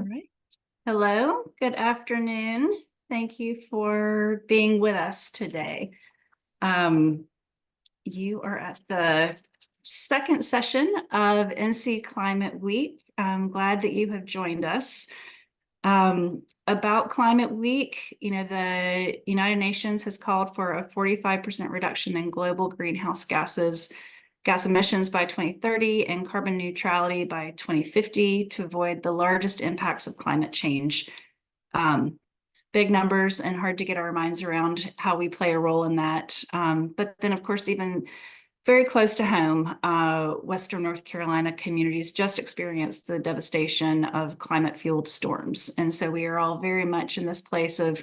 right. Hello, good afternoon. Thank you for being with us today. You are at the second session of NC Climate Week. I'm glad that you have joined us. About Climate Week, the United Nations has called for a 45% reduction in global greenhouse gas emissions by 2030 and carbon neutrality by 2050 to avoid the largest impacts of climate change. Big numbers and hard to get our minds around how we play a role in that. But then, of course, even very close to home, Western North Carolina communities just experienced the devastation of climate-fueled storms. And so we are all very much in this place of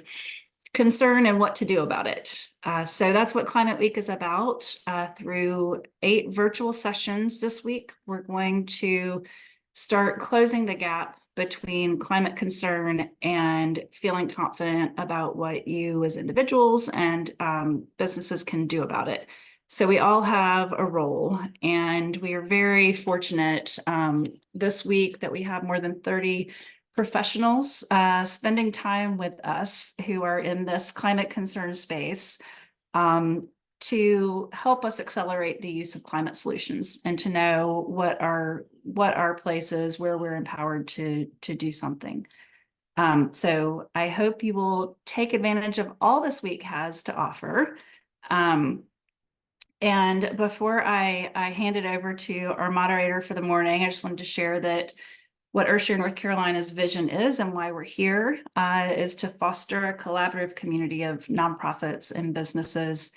concern and what to do about it. So that's what Climate Week is about. Through 8 virtual sessions this week, we're going to start closing the gap between climate concern and feeling confident about what you as individuals and businesses can do about it. So we all have a role, and we are very fortunate this week that we have more than 30 professionals spending time with us who are in this climate concern space to help us accelerate the use of climate solutions and to know what our place is, where we're empowered to do something. So I hope you will take advantage of all this week has to offer. And before I hand it over to our moderator for the morning, I just wanted to share that what Earthshare North Carolina's vision is and why we're here is to foster a collaborative community of nonprofits and businesses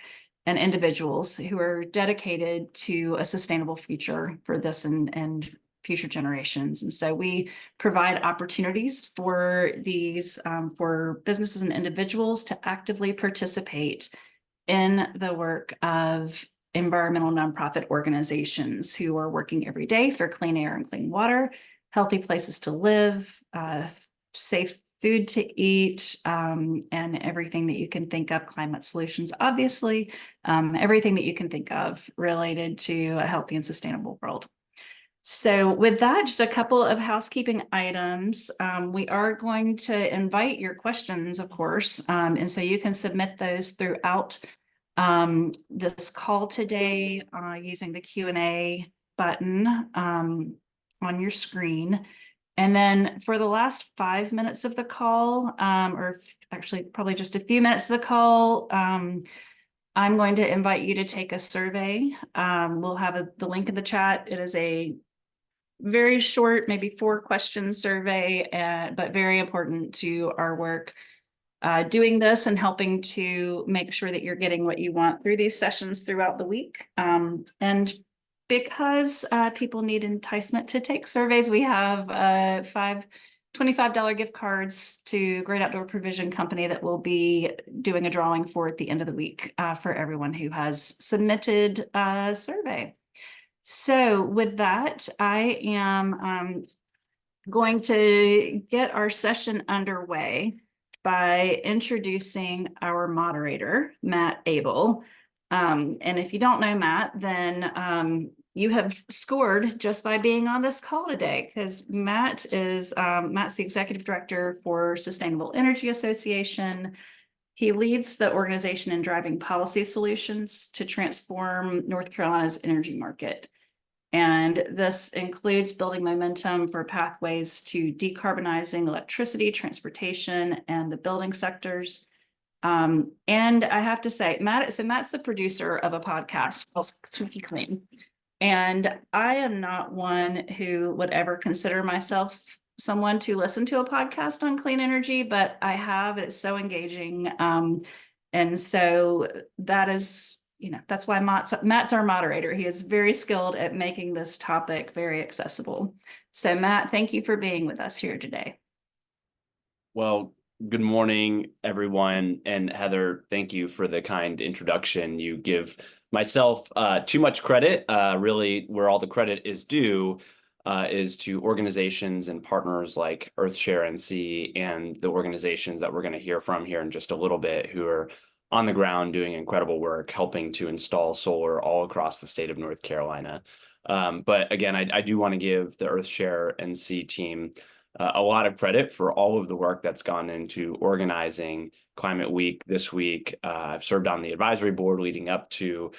and individuals who are dedicated to a sustainable future for this and future generations. And so we provide opportunities for these for businesses and individuals to actively participate in the work of environmental nonprofit organizations who are working every day for clean air and clean water, healthy places to live, safe food to eat, and everything that you can think of, climate solutions, obviously, everything that you can think of related to a healthy and sustainable world. So with that, just a couple of housekeeping items. We are going to invite your questions, of course, and so you can submit those throughout this call today using the Q&A button on your screen. And then for the last 5 minutes of the call, or actually probably just a few minutes of the call, I'm going to invite you to take a survey. We'll have the link in the chat. It is a very short, maybe 4-question survey, but very important to our work doing this and helping to make sure that you're getting what you want through these sessions throughout the week. And because people need enticement to take surveys, we have 5 $25 gift cards to Great Outdoor Provision Company that we'll be doing a drawing for at the end of the week for everyone who has submitted a survey. So with that, I am going to get our session underway by introducing our moderator, Matt Abel. And if you don't know Matt, then you have scored just by being on this call today, because Matt's the executive director for Sustainable Energy Association. He leads the organization in driving policy solutions to transform North Carolina's energy market. And this includes building momentum for pathways to decarbonizing electricity, transportation, and the building sectors. And I have to say, Matt's the producer of a podcast called Squeaky Clean. And I am not one who would ever consider myself someone to listen to a podcast on clean energy, but I have. It's so engaging. And so that is, that's why Matt's our moderator. He is very skilled at making this topic very accessible. So Matt, thank you for being with us here today. Well, good morning, everyone. And Heather, thank you for the kind introduction. You give myself too much credit. Really, where all the credit is due is to organizations and partners like Earthshare NC and the organizations that we're going to hear from here in just a little bit, who are on the ground doing incredible work, helping to install solar all across the state of North Carolina. But again, I do want to give the Earthshare NC team a lot of credit for all of the work that's gone into organizing Climate Week this week. I've served on the advisory board leading up to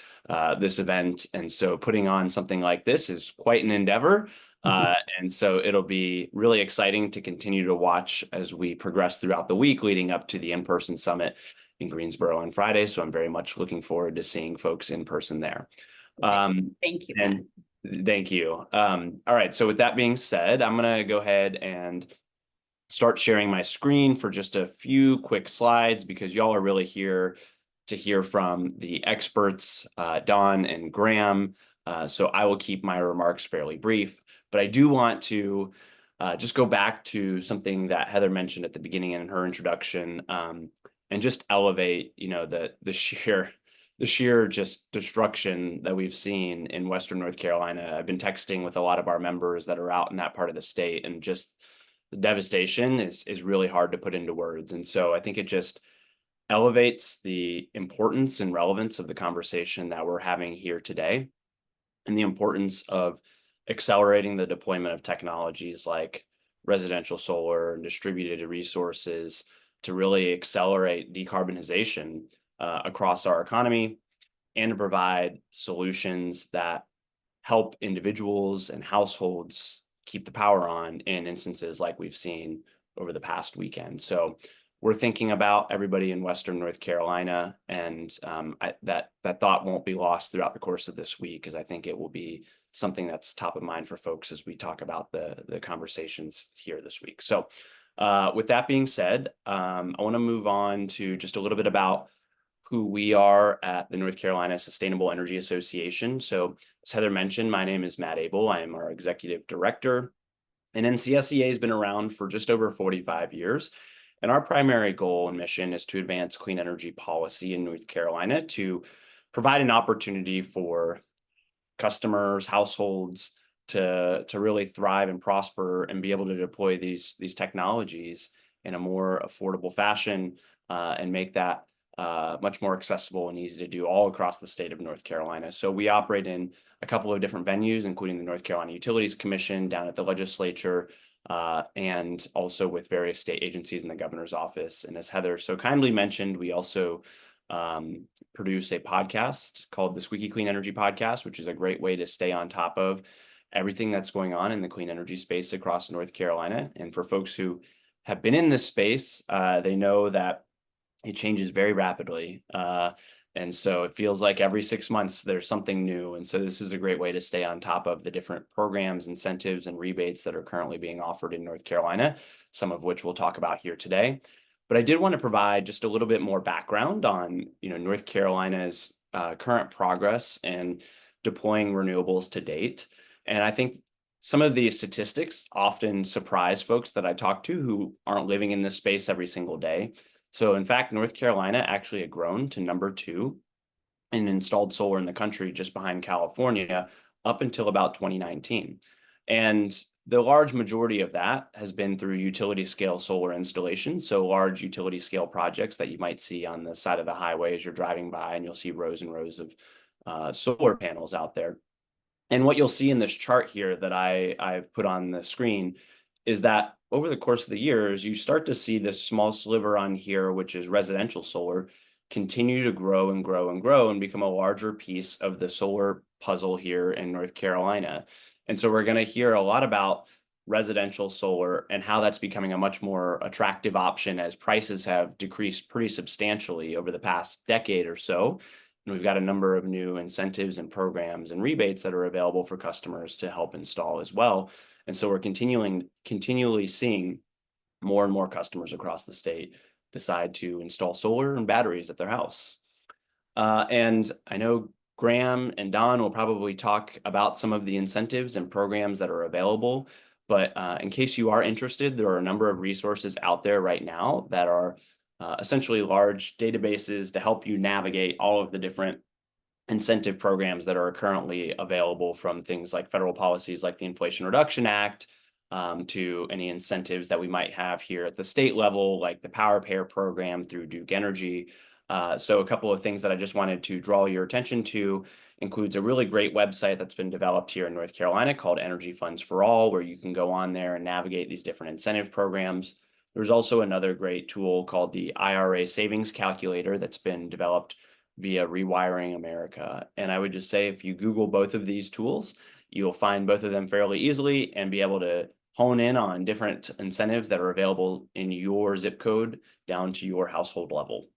this event. And so putting on something like this is quite an endeavor. And so it'll be really exciting to continue to watch as we progress throughout the week leading up to the in-person summit in Greensboro on Friday. So I'm very much looking forward to seeing folks in person there. Thank you, Matt. And thank you. All right. So with that being said, I'm going to go ahead and start sharing my screen for just a few quick slides because y'all are really here to hear from the experts, Don and Graham. So I will keep my remarks fairly brief, but I do want to just go back to something that Heather mentioned at the beginning in her introduction, and just elevate, the sheer just destruction that we've seen in Western North Carolina. I've been texting with a lot of our members that are out in that part of the state, and just the devastation is really hard to put into words. And so I think it just elevates the importance and relevance of the conversation that we're having here today, and the importance of accelerating the deployment of technologies like residential solar and distributed resources to really accelerate decarbonization across our economy, and to provide solutions that help individuals and households keep the power on in instances like we've seen over the past weekend. So we're thinking about everybody in Western North Carolina, and that thought won't be lost throughout the course of this week, because I think it will be something that's top of mind for folks as we talk about the conversations here this week. So with that being said, I want to move on to just a little bit about who we are at the North Carolina Sustainable Energy Association. So as Heather mentioned, my name is Matt Abel. I am our executive director, and NCSEA has been around for just over 45 years. And our primary goal and mission is to advance clean energy policy in North Carolina to provide an opportunity for customers, households to really thrive and prosper and be able to deploy these technologies in a more affordable fashion, and make that much more accessible and easy to do all across the state of North Carolina. So we operate in a couple of different venues, including the North Carolina Utilities Commission down at the legislature, and also with various state agencies in the governor's office. And as Heather so kindly mentioned, we also produce a podcast called the Squeaky Clean Energy Podcast, which is a great way to stay on top of everything that's going on in the clean energy space across North Carolina. And for folks who have been in this space, they know that it changes very rapidly. And so it feels like every 6 months there's something new. And so this is a great way to stay on top of the different programs, incentives, and rebates that are currently being offered in North Carolina, some of which we'll talk about here today. But I did want to provide just a little bit more background on, North Carolina's current progress and deploying renewables to date. And I think some of these statistics often surprise folks that I talk to who aren't living in this space every single day. So in fact, North Carolina actually had grown to number 2 in installed solar in the country, just behind California, up until about 2019. And the large majority of that has been through utility scale solar installations. So large utility scale projects that you might see on the side of the highway as you're driving by, and you'll see rows and rows of solar panels out there. And what you'll see in this chart here that I've put on the screen is that over the course of the years, you start to see this small sliver on here, which is residential solar, continue to grow and grow and grow and become a larger piece of the solar puzzle here in North Carolina. And so we're going to hear a lot about residential solar and how that's becoming a much more attractive option as prices have decreased pretty substantially over the past decade or so. And we've got a number of new incentives and programs and rebates that are available for customers to help install as well. And so we're continually seeing more and more customers across the state decide to install solar and batteries at their house. And I know Graham and Don will probably talk about some of the incentives and programs that are available. But in case you are interested, there are a number of resources out there right now that are essentially large databases to help you navigate all of the different incentive programs that are currently available, from things like federal policies like the Inflation Reduction Act, to any incentives that we might have here at the state level, like the Power Pair program through Duke Energy. So a couple of things that I just wanted to draw your attention to includes a really great website that's been developed here in North Carolina called Energy Funds for All, where you can go on there and navigate these different incentive programs. There's also another great tool called the IRA Savings Calculator that's been developed via Rewiring America. And I would just say if you Google both of these tools, you'll find both of them fairly easily and be able to hone in on different incentives that are available in your zip code down to your household level.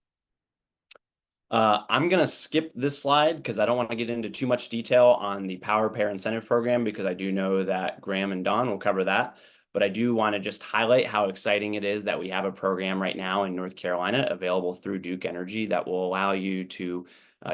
I'm going to skip this slide because I don't want to get into too much detail on the Power Pair Incentive Program, because I do know that Graham and Don will cover that. But I do want to just highlight how exciting it is that we have a program right now in North Carolina available through Duke Energy that will allow you to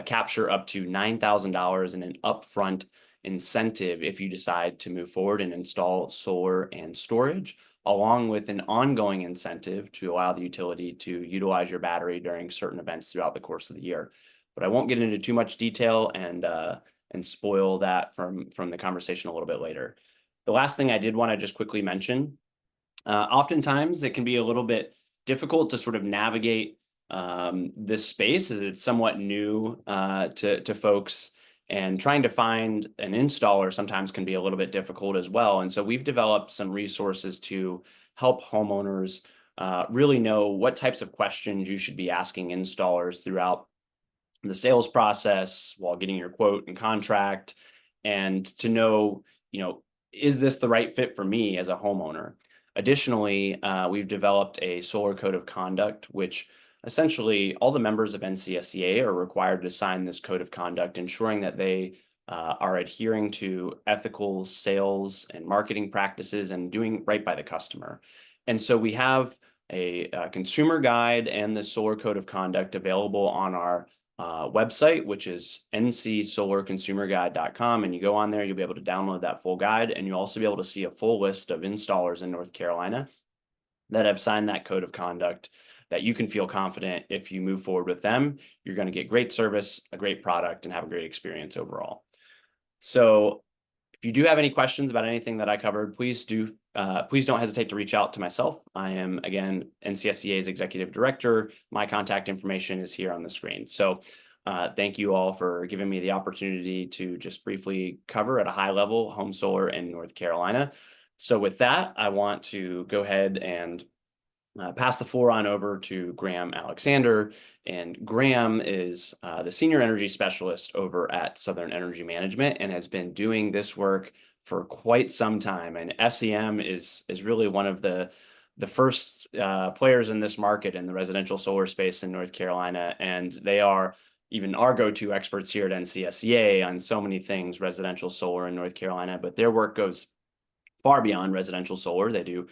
capture up to $9,000 in an upfront incentive if you decide to move forward and install solar and storage, along with an ongoing incentive to allow the utility to utilize your battery during certain events throughout the course of the year. But I won't get into too much detail and spoil that from the conversation a little bit later. The last thing I did want to just quickly mention, oftentimes it can be a little bit difficult to sort of navigate this space, as it's somewhat new to folks, and trying to find an installer sometimes can be a little bit difficult as well. And so we've developed some resources to help homeowners really know what types of questions you should be asking installers throughout the sales process while getting your quote and contract, and to know, is this the right fit for me as a homeowner? Additionally, we've developed a solar code of conduct, which essentially all the members of NCSEA are required to sign this code of conduct, ensuring that they are adhering to ethical sales and marketing practices and doing right by the customer. And so we have a consumer guide and the solar code of conduct available on our website, which is ncsolarconsumerguide.com. And you go on there, you'll be able to download that full guide. And you'll also be able to see a full list of installers in North Carolina that have signed that code of conduct, that you can feel confident if you move forward with them, you're going to get great service, a great product, and have a great experience overall. So if you do have any questions about anything that I covered, please don't hesitate to reach out to myself. I am, again, NCSEA's Executive Director. My contact information is here on the screen. So thank you all for giving me the opportunity to just briefly cover at a high level home solar in North Carolina. So with that, I want to go ahead and pass the floor on over to Graham Alexander. And Graham is the Senior Energy Specialist over at Southern Energy Management and has been doing this work for quite some time. And SEM is really one of the first players in this market in the residential solar space in North Carolina. And they are even our go-to experts here at NCSEA on so many things residential solar in North Carolina. But their work goes far beyond residential solar. They do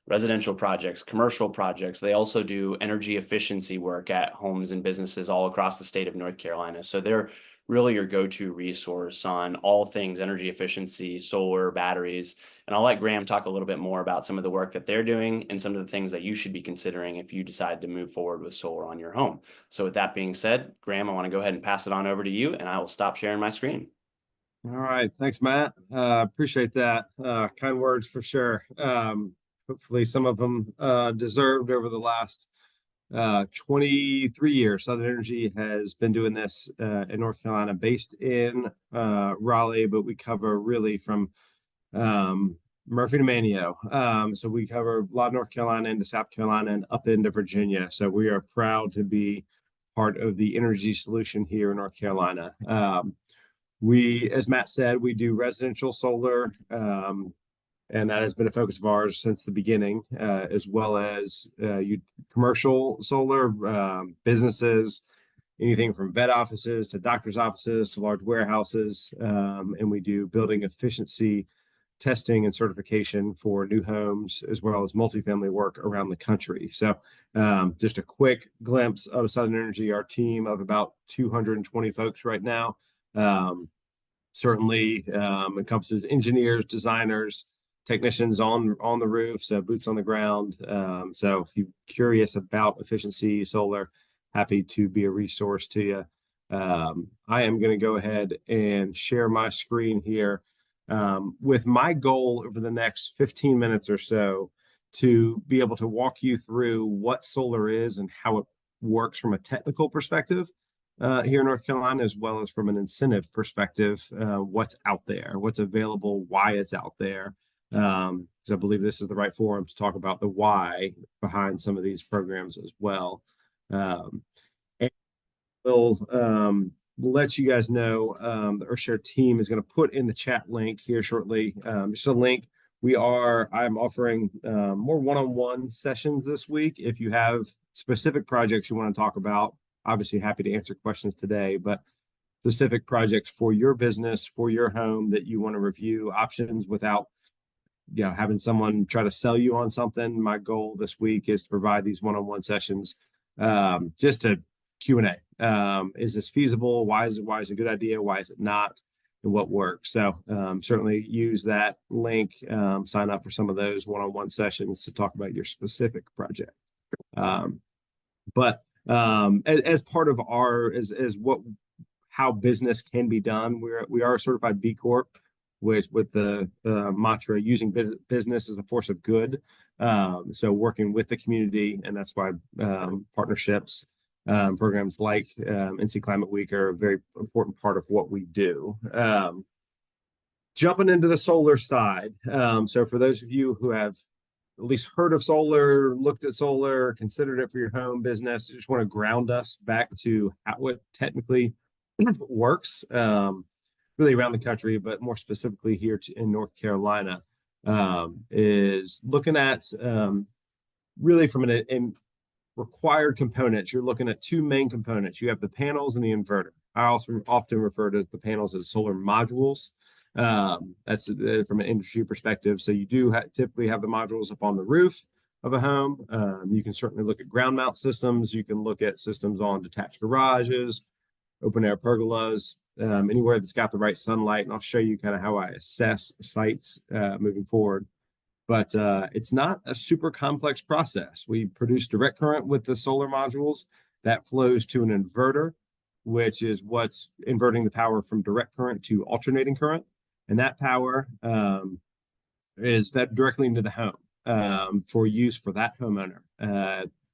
residential projects, commercial projects. They also do energy efficiency work at homes and businesses all across the state of North Carolina. So they're really your go-to resource on all things energy efficiency, solar, batteries. And I'll let Graham talk a little bit more about some of the work that they're doing and some of the things that you should be considering if you decide to move forward with solar on your home. So with that being said, Graham, I want to go ahead and pass it on over to you, and I will stop sharing my screen. All right. Thanks, Matt. Appreciate that. Kind words for sure. Hopefully some of them deserved over the last 23 years. Southern Energy has been doing this in North Carolina, based in Raleigh, but we cover really from Murphy to Manteo. So we cover a lot of North Carolina into South Carolina and up into Virginia. So we are proud to be part of the energy solution here in North Carolina. We, as Matt said, we do residential solar, and that has been a focus of ours since the beginning, as well as commercial solar, businesses, anything from vet offices to doctor's offices to large warehouses. And we do building efficiency testing and certification for new homes, as well as multifamily work around the country. So just a quick glimpse of Southern Energy, our team of about 220 folks right now. Certainly encompasses engineers, designers, technicians on the roof, so boots on the ground. So if you're curious about efficiency solar, happy to be a resource to you. I am going to go ahead and share my screen here with my goal over the next 15 minutes or so to be able to walk you through what solar is and how it works from a technical perspective, here in North Carolina, as well as from an incentive perspective, what's out there, what's available, why it's out there. Because I believe this is the right forum to talk about the why behind some of these programs as well. And we'll let you guys know the Earthshare team is going to put in the chat link here shortly. Just a link. I'm offering more one-on-one sessions this week. If you have specific projects you want to talk about, obviously happy to answer questions today, but specific projects for your business, for your home that you want to review options without, having someone try to sell you on something. My goal this week is to provide these one-on-one sessions, just to Q&A. Is this feasible? Why is it a good idea? Why is it not? And what works? So certainly use that link, sign up for some of those one-on-one sessions to talk about your specific project. But as part of how business can be done, we are a certified B Corp, with the mantra using business as a force of good. So working with the community, and that's why partnerships, programs like NC Climate Week are a very important part of what we do. Jumping into the solar side. So for those of you who have at least heard of solar, looked at solar, considered it for your home business, I just want to ground us back to how it technically works, really around the country, but more specifically here in North Carolina, is looking at really from an required components. You're looking at two main components. You have the panels and the inverter. I also often refer to the panels as solar modules. That's from an industry perspective. So you do typically have the modules up on the roof of a home. You can certainly look at ground mount systems. You can look at systems on detached garages, open air pergolas, anywhere that's got the right sunlight. And I'll show you kind of how I assess sites moving forward. But it's not a super complex process. We produce direct current with the solar modules that flows to an inverter, which is what's inverting the power from direct current to alternating current. And that power is fed directly into the home for use for that homeowner.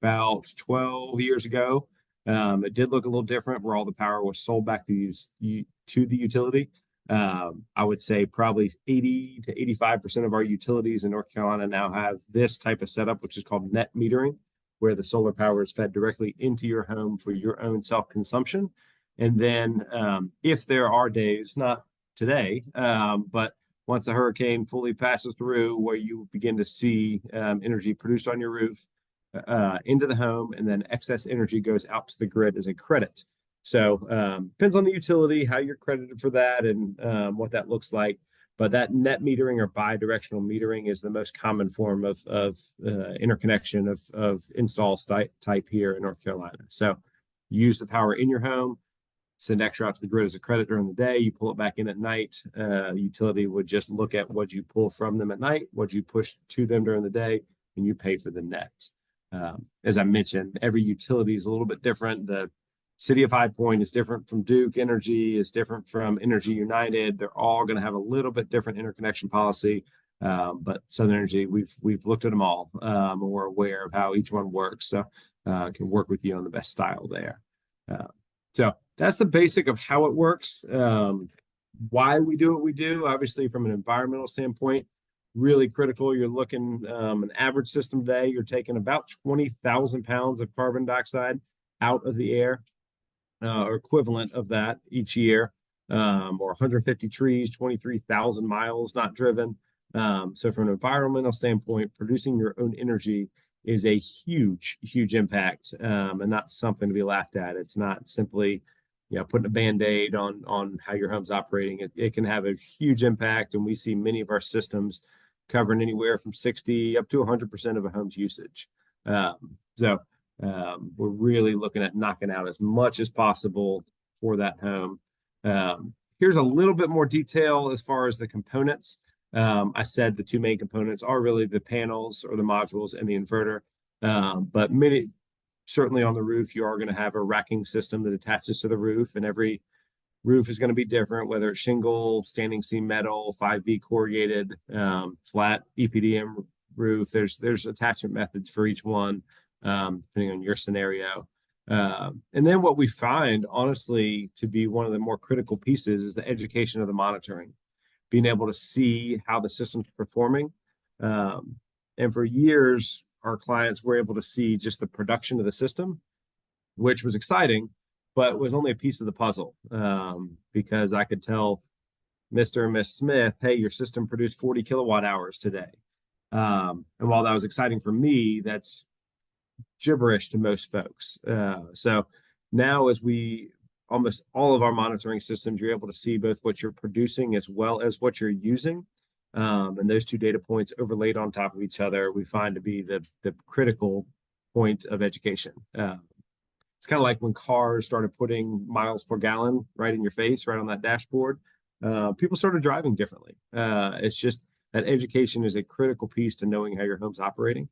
About 12 years ago, it did look a little different, where all the power was sold back to the utility. I would say probably 80 to 85% of our utilities in North Carolina now have this type of setup, which is called net metering, where the solar power is fed directly into your home for your own self-consumption. And then if there are days, not today, but once the hurricane fully passes through, where you begin to see energy produced on your roof into the home, and then excess energy goes out to the grid as a credit. So depends on the utility, how you're credited for that, and what that looks like. But that net metering or bi-directional metering is the most common form of interconnection of install type here in North Carolina. So you use the power in your home, send extra out to the grid as a credit during the day, you pull it back in at night. Utility would just look at what you pull from them at night, what you push to them during the day, and you pay for the net. As I mentioned, every utility is a little bit different. The City of High Point is different from Duke Energy, is different from Energy United. They're all going to have a little bit different interconnection policy. But Southern Energy, we've looked at them all, and we're aware of how each one works. So can work with you on the best style there. So that's the basic of how it works. Why we do what we do, obviously from an environmental standpoint, really critical. You're looking an average system today, you're taking about 20,000 pounds of carbon dioxide out of the air, or equivalent of that each year, or 150 trees, 23,000 miles not driven. So from an environmental standpoint, producing your own energy is a huge, huge impact, and not something to be laughed at. It's not simply, putting a Band-Aid on how your home's operating. It can have a huge impact, and we see many of our systems covering anywhere from 60 up to 100% of a home's usage. So we're really looking at knocking out as much as possible for that home. Here's a little bit more detail as far as the components. I said the two main components are really the panels or the modules and the inverter. But certainly on the roof, you are going to have a racking system that attaches to the roof, and every roof is going to be different, whether it's shingle, standing seam metal, 5V corrugated, flat EPDM roof. There's attachment methods for each one, depending on your scenario. And then what we find, honestly, to be one of the more critical pieces is the education of the monitoring, being able to see how the system's performing. And for years, our clients were able to see just the production of the system, which was exciting, but was only a piece of the puzzle, because I could tell Mr. and Miss Smith, hey, your system produced 40 kilowatt hours today. And while that was exciting for me, that's gibberish to most folks. So now as almost all of our monitoring systems, you're able to see both what you're producing as well as what you're using. And those two data points overlaid on top of each other, we find to be the critical point of education. It's kind of like when cars started putting miles per gallon right in your face, right on that dashboard. People started driving differently. It's just that education is a critical piece to knowing how your home's operating.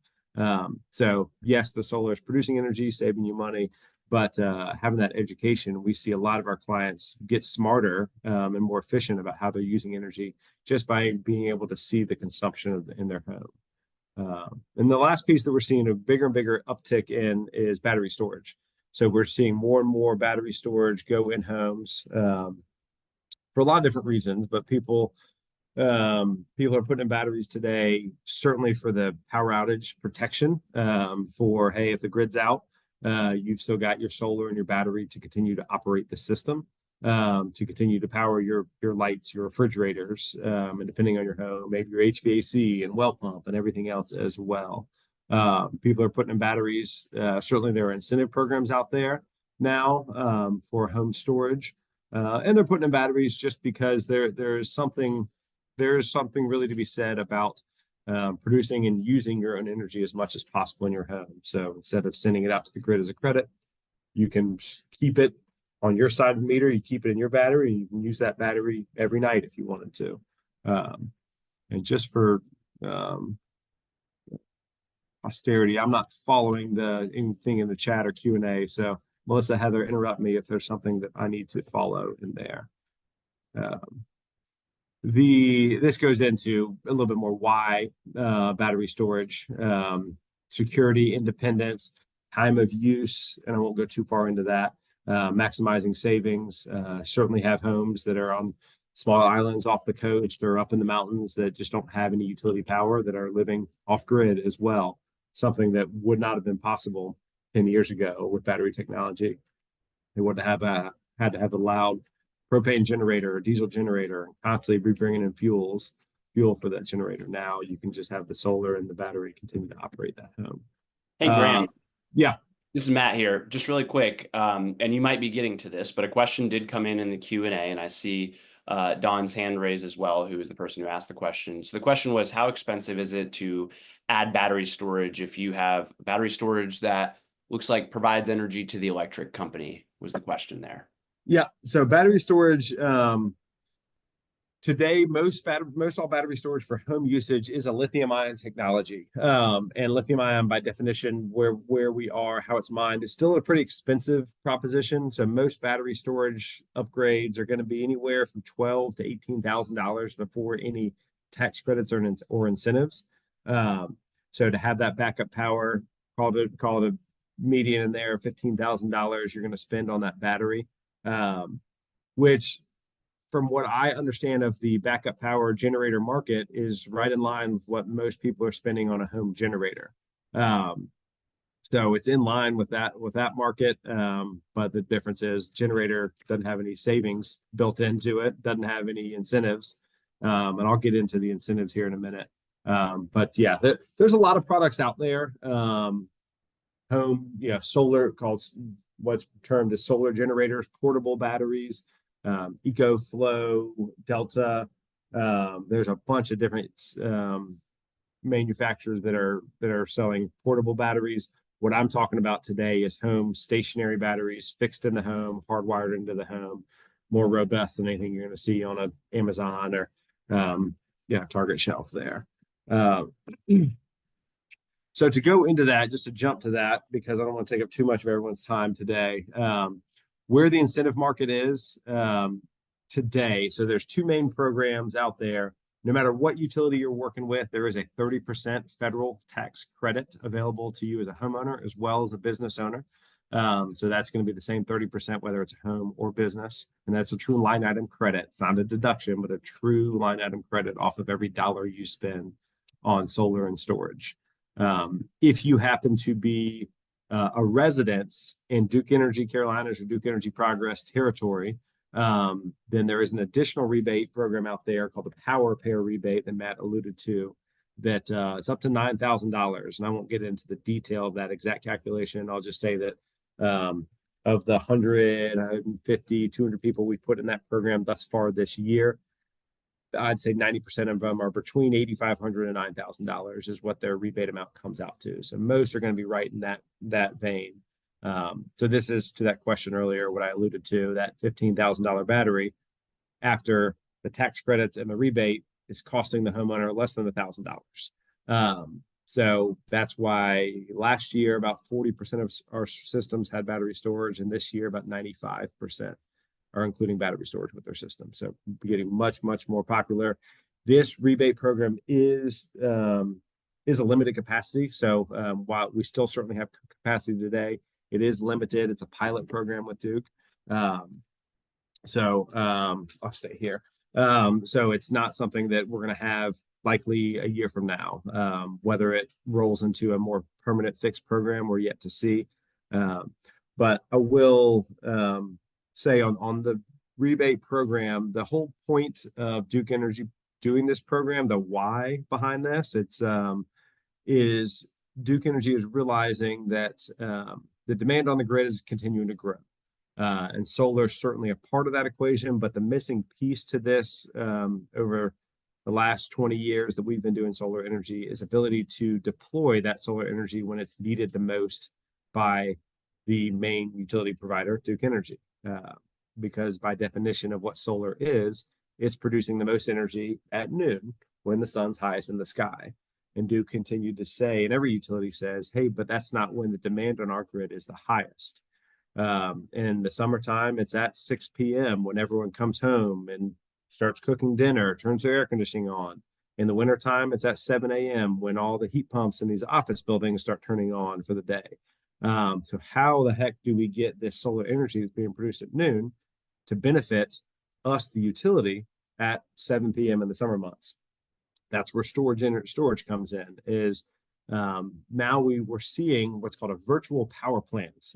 So yes, the solar is producing energy, saving you money, but having that education, we see a lot of our clients get smarter and more efficient about how they're using energy just by being able to see the consumption in their home. And the last piece that we're seeing a bigger and bigger uptick in is battery storage. So we're seeing more and more battery storage go in homes for a lot of different reasons, but people are putting in batteries today, certainly for the power outage protection, for, hey, if the grid's out, you've still got your solar and your battery to continue to operate the system, to continue to power your lights, your refrigerators, and depending on your home, maybe your HVAC and well pump and everything else as well. People are putting in batteries. Certainly there are incentive programs out there now for home storage. And they're putting in batteries just because there's something really to be said about producing and using your own energy as much as possible in your home. So instead of sending it out to the grid as a credit, you can keep it on your side of the meter, you keep it in your battery, and you can use that battery every night if you wanted to. And just for posterity, I'm not following anything in the chat or Q&A, so Melissa, Heather, interrupt me if there's something that I need to follow in there. This goes into a little bit more why battery storage, security, independence, time of use, and I won't go too far into that. Maximizing savings. Certainly have homes that are on small islands off the coast or up in the mountains that just don't have any utility power that are living off grid as well. Something that would not have been possible 10 years ago with battery technology. They would have had to have a loud propane generator or diesel generator and constantly be bringing in fuel for that generator. Now you can just have the solar and the battery continue to operate that home. Hey, Graham. Yeah. This is Matt here. Just really quick, and you might be getting to this, but a question did come in the Q&A, and I see Don's hand raised as well, who is the person who asked the question. So the question was, how expensive is it to add battery storage if you have battery storage that looks like provides energy to the electric company, was the question there. Yeah, so battery storage, today, most all battery storage for home usage is a lithium-ion technology. And lithium-ion, by definition, where we are, how it's mined, is still a pretty expensive proposition. So most battery storage upgrades are going to be anywhere from $12,000 to $18,000 before any tax credits or incentives. So to have that backup power, call it a median in there, $15,000 you're going to spend on that battery, which, from what I understand of the backup power generator market, is right in line with what most people are spending on a home generator. So it's in line with that market, but the difference is generator doesn't have any savings built into it, doesn't have any incentives, and I'll get into the incentives here in a minute. But yeah, there's a lot of products out there. Home, solar, called what's termed as solar generators, portable batteries, EcoFlow, Delta. There's a bunch of different manufacturers that are selling portable batteries. What I'm talking about today is home stationary batteries, fixed in the home, hardwired into the home, more robust than anything you're going to see on an Amazon or Target shelf there. So to go into that, just to jump to that, because I don't want to take up too much of everyone's time today, where the incentive market is today. So there's two main programs out there. No matter what utility you're working with, there is a 30% federal tax credit available to you as a homeowner as well as a business owner. So that's going to be the same 30%, whether it's a home or business. And that's a true line item credit. It's not a deduction, but a true line item credit off of every dollar you spend on solar and storage. If you happen to be a residence in Duke Energy Carolinas or Duke Energy Progress territory, then there is an additional rebate program out there called the Power Pair rebate that Matt alluded to, that it's up to $9,000. And I won't get into the detail of that exact calculation. I'll just say that of the 100, 150, 200 people we've put in that program thus far this year, I'd say 90% of them are between $8,500 and $9,000 is what their rebate amount comes out to. So most are going to be right in that vein. So this is to that question earlier, what I alluded to, that $15,000 battery after the tax credits and the rebate is costing the homeowner less than $1,000. So that's why last year about 40% of our systems had battery storage, and this year about 95% are including battery storage with their system. So getting much, much more popular. This rebate program is a limited capacity. So while we still certainly have capacity today, it is limited. It's a pilot program with Duke. I'll stay here. So it's not something that we're going to have likely a year from now. Whether it rolls into a more permanent fixed program, we're yet to see. But I will say on the rebate program, the whole point of Duke Energy doing this program, the why behind this, is Duke Energy is realizing that the demand on the grid is continuing to grow. And solar is certainly a part of that equation, but the missing piece to this over the last 20 years that we've been doing solar energy is ability to deploy that solar energy when it's needed the most by the main utility provider, Duke Energy. Because by definition of what solar is, it's producing the most energy at noon when the sun's highest in the sky. And Duke continued to say, and every utility says, hey, but that's not when the demand on our grid is the highest. In the summertime, it's at 6 p.m. when everyone comes home and starts cooking dinner, turns their air conditioning on. In the wintertime, it's at 7 a.m. when all the heat pumps in these office buildings start turning on for the day. So how the heck do we get this solar energy that's being produced at noon to benefit us, the utility, at 7 p.m. in the summer months? That's where storage comes in, is now we're seeing what's called a virtual power plant.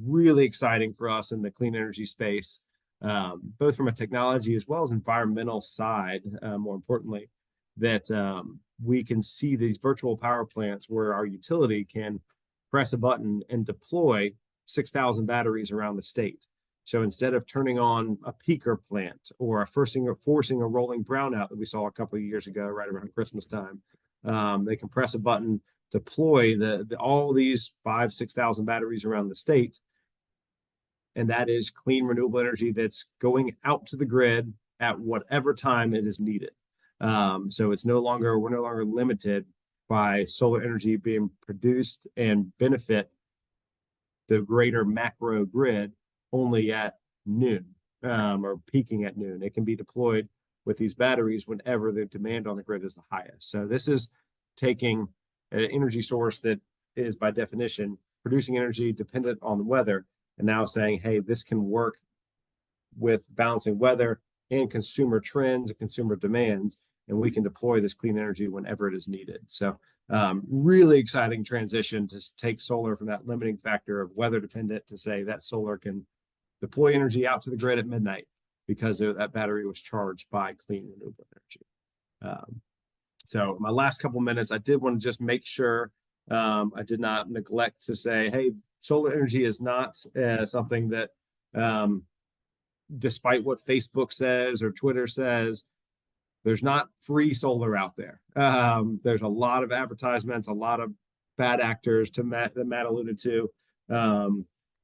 Really exciting for us in the clean energy space, both from a technology as well as environmental side, more importantly, that we can see these virtual power plants where our utility can press a button and deploy 6,000 batteries around the state. So instead of turning on a peaker plant or forcing a rolling brownout that we saw a couple of years ago, right around Christmas time, they can press a button, deploy all these 6,000 batteries around the state. And that is clean, renewable energy that's going out to the grid at whatever time it is needed. So we're no longer limited by solar energy being produced and benefit the greater macro grid only at noon, or peaking at noon. It can be deployed with these batteries whenever the demand on the grid is the highest. So this is taking an energy source that is by definition producing energy dependent on the weather, and now saying, hey, this can work with balancing weather and consumer trends and consumer demands, and we can deploy this clean energy whenever it is needed. So really exciting transition to take solar from that limiting factor of weather dependent to say that solar can deploy energy out to the grid at midnight because that battery was charged by clean renewable energy. So my last couple minutes, I did want to just make sure I did not neglect to say, hey, solar energy is not something that, despite what Facebook says or Twitter says, there's not free solar out there. There's a lot of advertisements, a lot of bad actors that Matt alluded to.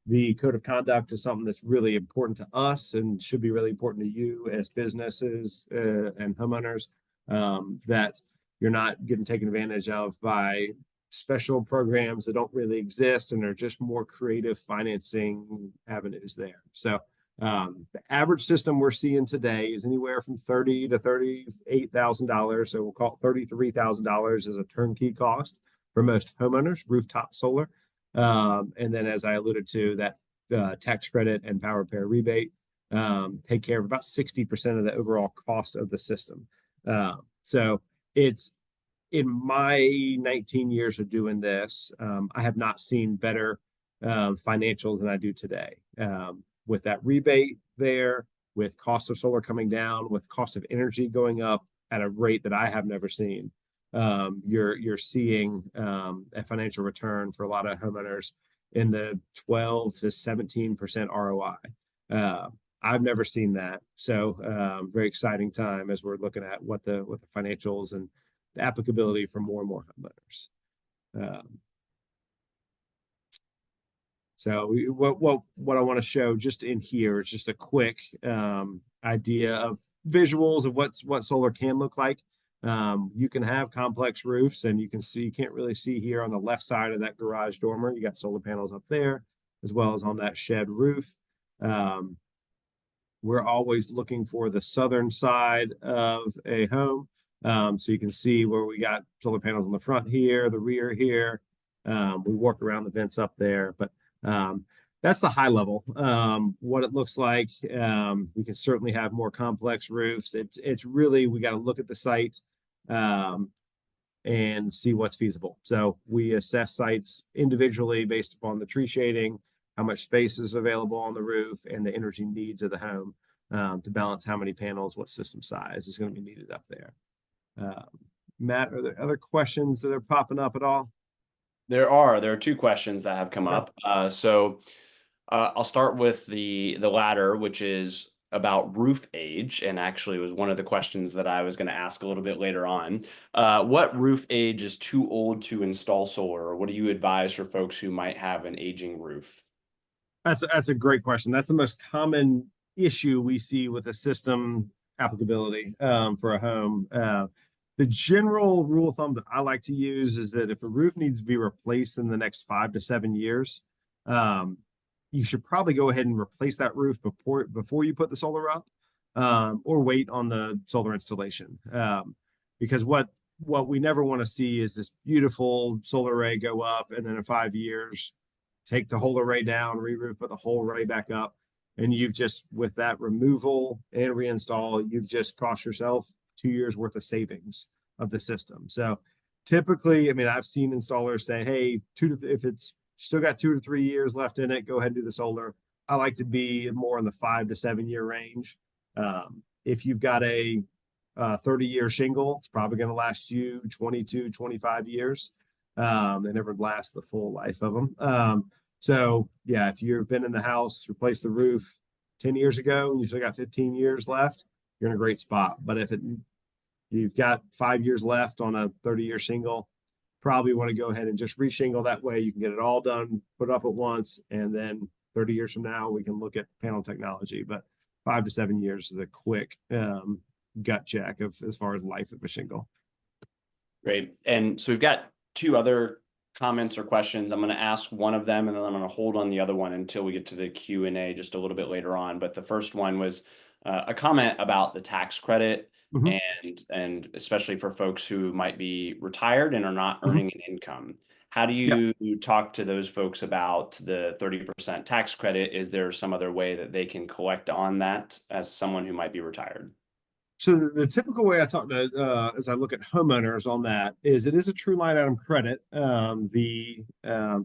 The code of conduct is something that's really important to us and should be really important to you as businesses and homeowners, that you're not getting taken advantage of by special programs that don't really exist and are just more creative financing avenues there. So the average system we're seeing today is anywhere from $30,000 to $38,000. So we'll call it $33,000 as a turnkey cost for most homeowners, rooftop solar. And then, as I alluded to, that tax credit and power repair rebate take care of about 60% of the overall cost of the system. So it's in my 19 years of doing this, I have not seen better financials than I do today. With that rebate there, with cost of solar coming down, with cost of energy going up at a rate that I have never seen, you're seeing a financial return for a lot of homeowners in the 12 to 17% ROI. I've never seen that, so very exciting time as we're looking at what the financials and the applicability for more and more homeowners. So what I want to show just in here is just a quick idea of visuals of what solar can look like. You can have complex roofs, and you can't really see here on the left side of that garage dormer. You got solar panels up there, as well as on that shed roof. We're always looking for the southern side of a home. So you can see where we got solar panels on the front here, the rear here. We work around the vents up there, but that's the high level. What it looks like. We can certainly have more complex roofs. It's really, we got to look at the site and see what's feasible. So we assess sites individually based upon the tree shading, how much space is available on the roof, and the energy needs of the home to balance how many panels, what system size is going to be needed up there. Matt, are there other questions that are popping up at all? There are two questions that have come up. So I'll start with the latter, which is about roof age, and actually was one of the questions that I was going to ask a little bit later on. What roof age is too old to install solar, or what do you advise for folks who might have an aging roof? That's a great question. That's the most common issue we see with the system applicability for a home. The general rule of thumb that I like to use is that if a roof needs to be replaced in the next 5 to 7 years, you should probably go ahead and replace that roof before you put the solar up, or wait on the solar installation. Because what we never want to see is this beautiful solar array go up, and then in 5 years, take the whole array down, re-roof, put the whole array back up. And you've just, with that removal and reinstall, you've just cost yourself 2 years worth of savings of the system. So typically, I mean, I've seen installers say, hey, if it's still got 2 to 3 years left in it, go ahead and do the solar. I like to be more in the 5 to 7 year range. If you've got a 30-year shingle, it's probably going to last you 22, 25 years. They never last the full life of them. So yeah, if you've been in the house, replaced the roof 10 years ago, and you still got 15 years left, you're in a great spot. But if you've got 5 years left on a 30-year shingle, probably want to go ahead and just reshingle. That way you can get it all done, put up at once, and then 30 years from now, we can look at panel technology. But 5 to 7 years is a quick gut check of as far as life of a shingle. Great. And so we've got two other comments or questions. I'm going to ask one of them, and then I'm going to hold on the other one until we get to the Q&A just a little bit later on. But the first one was a comment about the tax credit, and especially for folks who might be retired and are not earning an income. How do you talk to those folks about the 30% tax credit? Is there some other way that they can collect on that as someone who might be retired? So the typical way I talk to, as I look at homeowners on that, is it is a true line item credit. The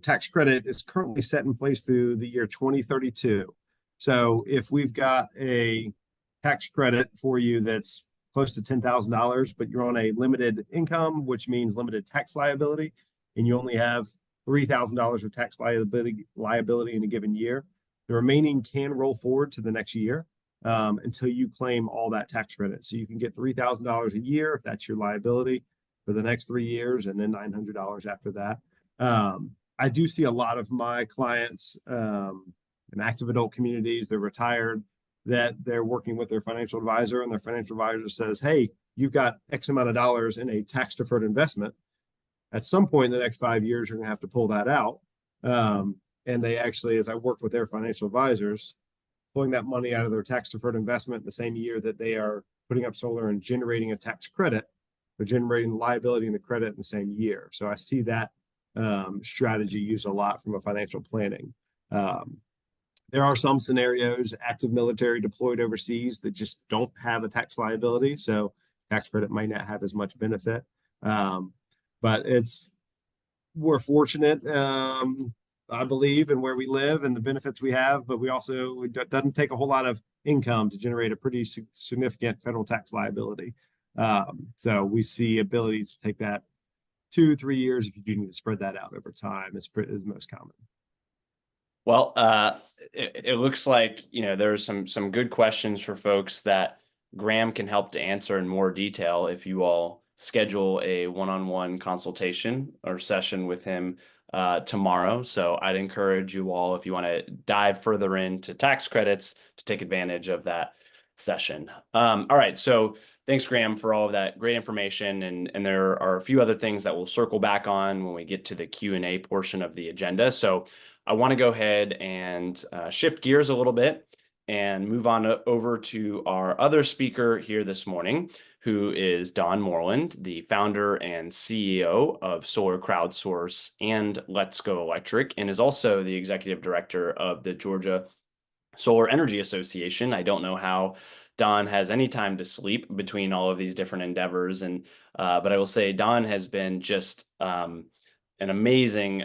tax credit is currently set in place through the year 2032. So if we've got a tax credit for you that's close to $10,000, but you're on a limited income, which means limited tax liability, and you only have $3,000 of tax liability in a given year, the remaining can roll forward to the next year. Until you claim all that tax credit. So you can get $3,000 a year if that's your liability for the next 3 years, and then $900 after that. I do see a lot of my clients in active adult communities, they're retired, that they're working with their financial advisor, and their financial advisor says, hey, you've got X amount of dollars in a tax deferred investment. At some point in the next 5 years, you're going to have to pull that out. And they actually, as I work with their financial advisors, pulling that money out of their tax deferred investment the same year that they are putting up solar and generating a tax credit, they're generating the liability and the credit in the same year. So I see that strategy used a lot from a financial planning. There are some scenarios, active military deployed overseas, that just don't have a tax liability, so tax credit might not have as much benefit. But we're fortunate, I believe, in where we live and the benefits we have, but it doesn't take a whole lot of income to generate a pretty significant federal tax liability. So we see abilities to take that 2-3 years if you do need to spread that out over time is most common. Well, it looks like, there's some good questions for folks that Graham can help to answer in more detail if you all schedule a one-on-one consultation or session with him tomorrow. So I'd encourage you all, if you want to dive further into tax credits, to take advantage of that session. All right, so thanks, Graham, for all of that great information. And there are a few other things that we'll circle back on when we get to the Q&A portion of the agenda. So I want to go ahead and shift gears a little bit and move on over to our other speaker here this morning, who is Don Moreland, the founder and CEO of Solar Crowdsource and Let's Go Electric, and is also the executive director of the Georgia Solar Energy Association. I don't know how Don has any time to sleep between all of these different endeavors, but I will say Don has been just an amazing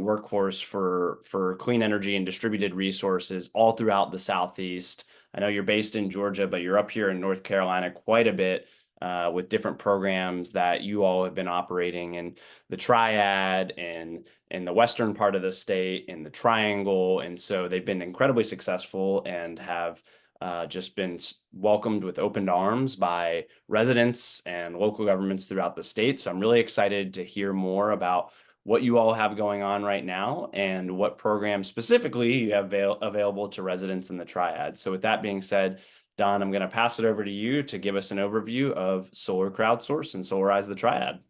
workhorse for clean energy and distributed resources all throughout the Southeast. I know you're based in Georgia, but you're up here in North Carolina quite a bit with different programs that you all have been operating in the Triad and in the western part of the state, in the Triangle. And so they've been incredibly successful and have just been welcomed with open arms by residents and local governments throughout the state. So I'm really excited to hear more about what you all have going on right now and what programs specifically you have available to residents in the Triad. So with that being said, Don, I'm going to pass it over to you to give us an overview of Solar Crowdsource and Solarize the Triad.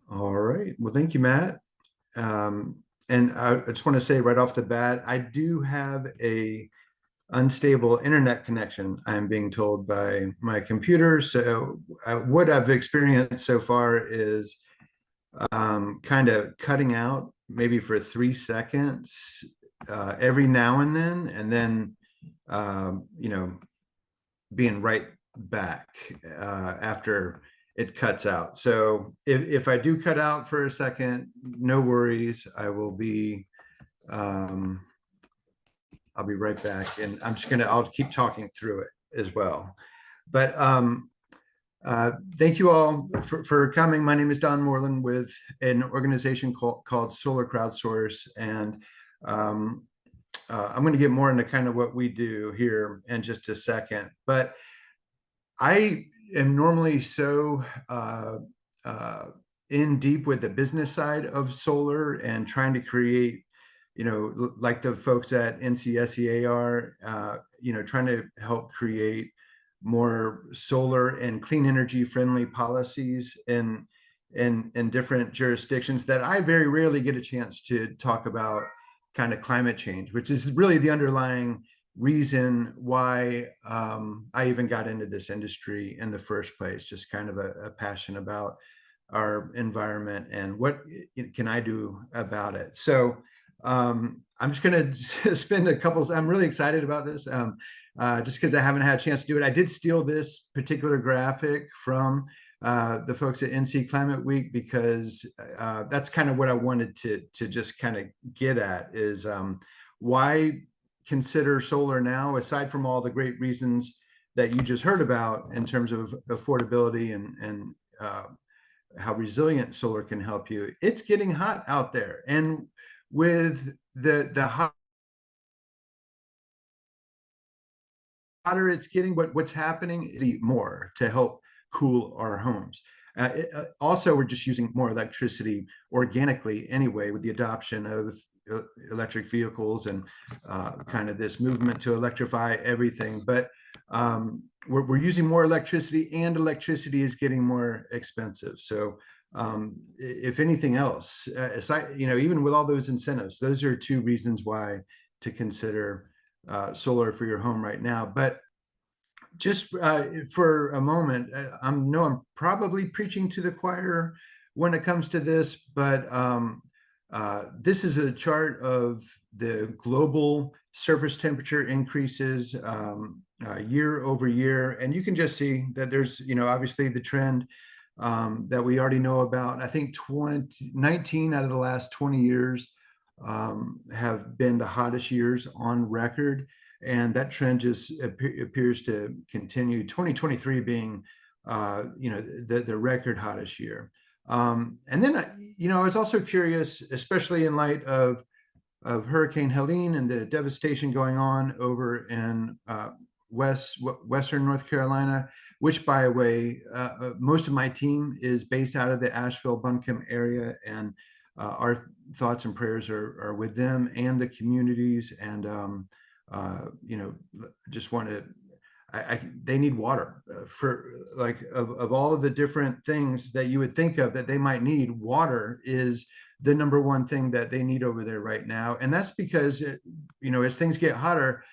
All right. Well, thank you, Matt. And I just want to say right off the bat, I do have a unstable internet connection, I'm being told by my computer. So what I've experienced so far is kind of cutting out maybe for 3 seconds every now and then being right back after it cuts out. So if I do cut out for a second, no worries. I will be, I'll be right back, and I'll keep talking through it as well. But thank you all for coming. My name is Don Moreland with an organization called Solar Crowdsource, and I'm going to get more into kind of what we do here in just a second. But I am normally so in deep with the business side of solar and trying to create, like the folks at NCSEA are, trying to help create more solar and clean energy friendly policies in different jurisdictions, that I very rarely get a chance to talk about kind of climate change, which is really the underlying reason why I even got into this industry in the first place. Just kind of a passion about our environment and what can I do about it. So I'm just going to spend I'm really excited about this just because I haven't had a chance to do it. I did steal this particular graphic from the folks at NC Climate Week, because that's kind of what I wanted to just kind of get at is why consider solar now, aside from all the great reasons that you just heard about in terms of affordability and how resilient solar can help you. It's getting hot out there, and with the hotter it's getting, what's happening more to help cool our homes. Also, we're just using more electricity organically anyway, with the adoption of electric vehicles and kind of this movement to electrify everything. But we're using more electricity, and electricity is getting more expensive. So if anything else, aside, even with all those incentives, those are 2 reasons why to consider solar for your home right now. But just for a moment, I'm probably preaching to the choir when it comes to this, but this is a chart of the global surface temperature increases year over year, and you can just see that there's, obviously the trend that we already know about. I think 19 out of the last 20 years have been the hottest years on record. And that trend just appears to continue, 2023 being, the record hottest year. And then, I was also curious, especially in light of Hurricane Helene and the devastation going on over in Western North Carolina, which, by the way, most of my team is based out of the Asheville-Buncombe area, and our thoughts and prayers are with them and the communities. And just want to, they need water for, like, of all of the different things that you would think of that they might need, water is the number one thing that they need over there right now. And that's because, as things get hotter,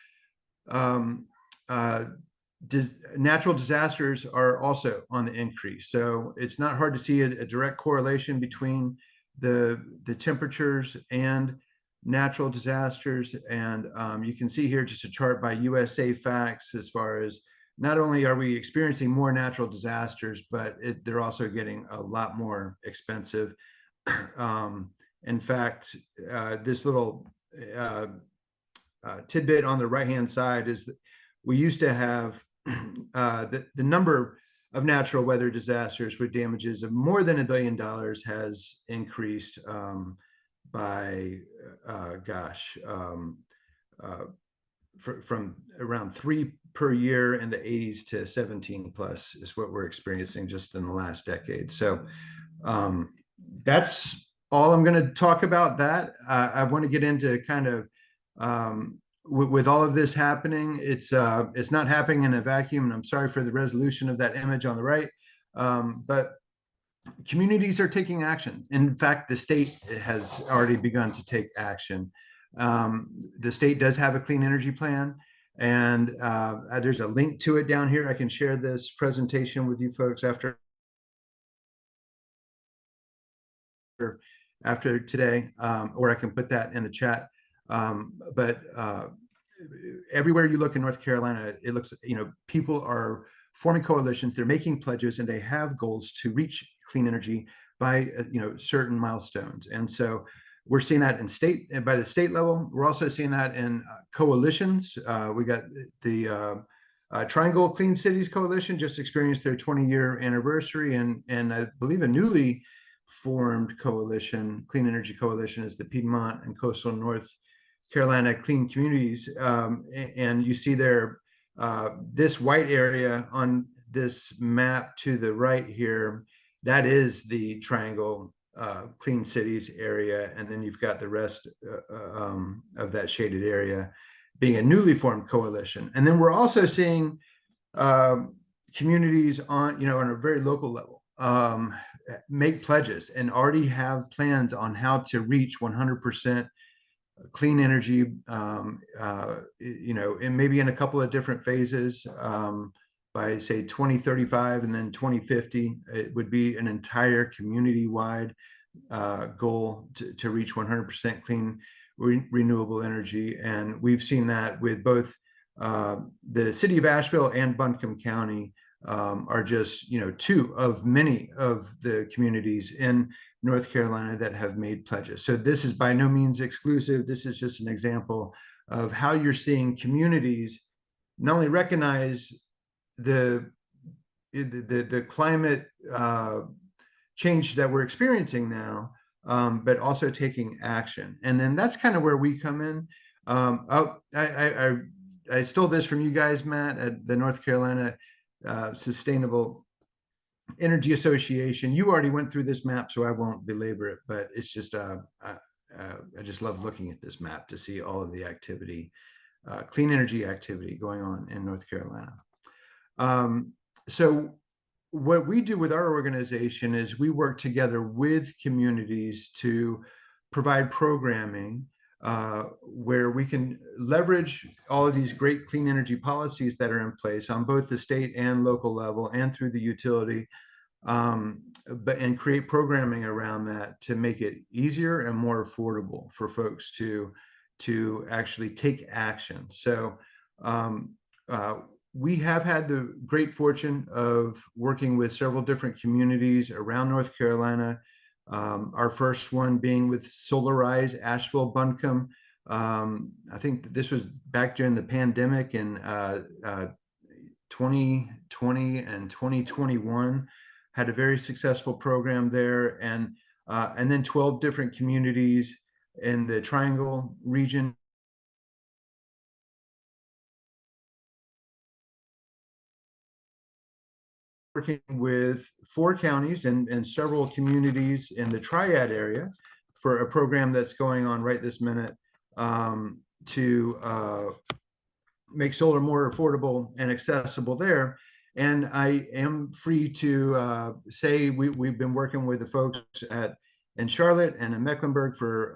natural disasters are also on the increase. So it's not hard to see a direct correlation between the temperatures and natural disasters. And you can see here just a chart by USA Facts as far as not only are we experiencing more natural disasters, but they're also getting a lot more expensive. In fact, this little tidbit on the right-hand side is that we used to have the number of natural weather disasters with damages of more than $1 billion has increased by from around 3 per year in the 80s to 17 plus is what we're experiencing just in the last decade. So that's all I'm going to talk about. That I want to get into kind of with all of this happening, it's not happening in a vacuum, and I'm sorry for the resolution of that image on the right, but communities are taking action. In fact, the state has already begun to take action. The state does have a clean energy plan, and there's a link to it down here. I can share this presentation with you folks after today, or I can put that in the chat. But everywhere you look in North Carolina, it looks, people are forming coalitions, they're making pledges, and they have goals to reach clean energy by, certain milestones. And so we're seeing that by the state level. We're also seeing that in coalitions. We got the Triangle Clean Cities Coalition just experienced their 20-year anniversary, and I believe a newly formed coalition, Clean Energy Coalition, is the Piedmont and Coastal North Carolina Clean Communities. And you see there, this white area on this map to the right here, that is the Triangle Clean Cities area. And then you've got the rest of that shaded area being a newly formed coalition. And then we're also seeing communities on a very local level make pledges and already have plans on how to reach 100% clean energy, and maybe in a couple of different phases by, say, 2035 and then 2050. It would be an entire community-wide goal to reach 100% clean renewable energy. And we've seen that with both the city of Asheville and Buncombe County are just, two of many of the communities in North Carolina that have made pledges. So this is by no means exclusive. This is just an example of how you're seeing communities not only recognize the climate change that we're experiencing now, but also taking action. And then that's kind of where we come in. I stole this from you guys, Matt, at the North Carolina Sustainable Energy Association. You already went through this map, so I won't belabor it, but it's just I just love looking at this map to see all of the activity, clean energy activity going on in North Carolina. So what we do with our organization is we work together with communities to provide programming where we can leverage all of these great clean energy policies that are in place on both the state and local level and through the utility, and create programming around that to make it easier and more affordable for folks to actually take action. So we have had the great fortune of working with several different communities around North Carolina. Our first one being with Solarize Asheville Buncombe. I think this was back during the pandemic in 2020 and 2021. Had a very successful program there, and then 12 different communities in the Triangle region. Working with 4 counties and several communities in the Triad area for a program that's going on right this minute to make solar more affordable and accessible there. And I am free to say we've been working with the folks in Charlotte and in Mecklenburg for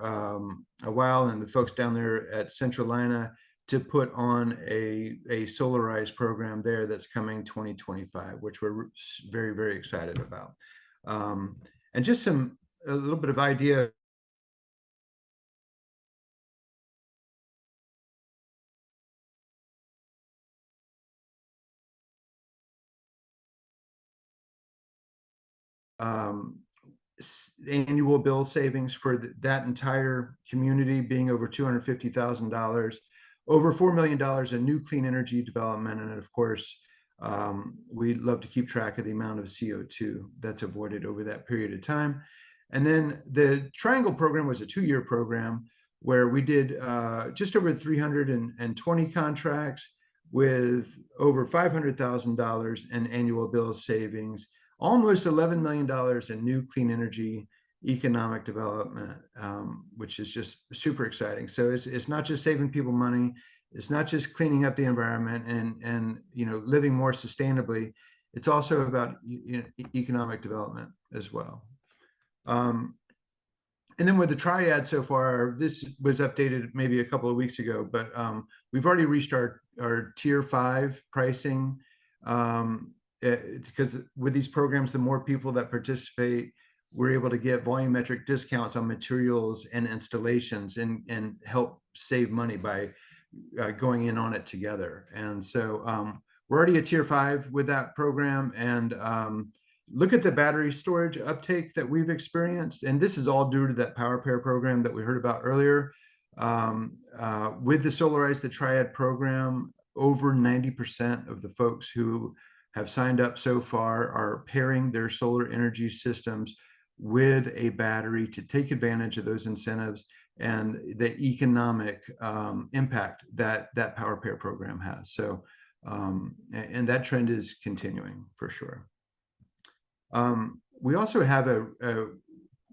a while, and the folks down there at Centralina to put on a Solarize program there that's coming 2025, which we're very, very excited about. And just a little bit of idea. Annual bill savings for that entire community being over $250,000, over $4 million in new clean energy development. And of course, we love to keep track of the amount of CO2 that's avoided over that period of time. And then the Triangle program was a 2-year program where we did just over 320 contracts with over $500,000 in annual bill savings, almost $11 million in new clean energy economic development, which is just super exciting. So it's not just saving people money, it's not just cleaning up the environment and living more sustainably. It's also about economic development as well. And then with the Triad so far, this was updated maybe a couple of weeks ago, but we've already reached our tier 5 pricing. Because with these programs, the more people that participate, we're able to get volumetric discounts on materials and installations and help save money by going in on it together. And so we're already at tier 5 with that program. And look at the battery storage uptake that we've experienced. And this is all due to that Power Pair program that we heard about earlier. With the Solarize the Triad program, over 90% of the folks who have signed up so far are pairing their solar energy systems with a battery to take advantage of those incentives and the economic impact that Power Pair program has. So, and that trend is continuing for sure. We also have a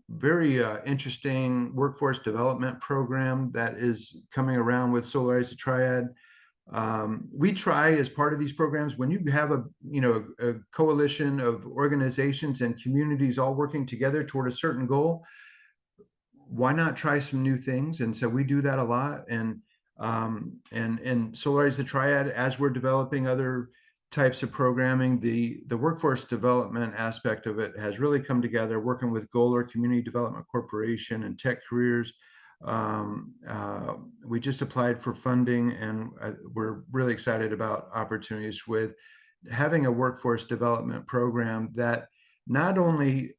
very interesting workforce development program that is coming around with Solarize the Triad. We try as part of these programs, when you have a coalition of organizations and communities all working together toward a certain goal, why not try some new things? And so we do that a lot. And Solarize the Triad, as we're developing other types of programming, the workforce development aspect of it has really come together, working with Golar Community Development Corporation and Tech Careers. We just applied for funding, and we're really excited about opportunities with having a workforce development program that not only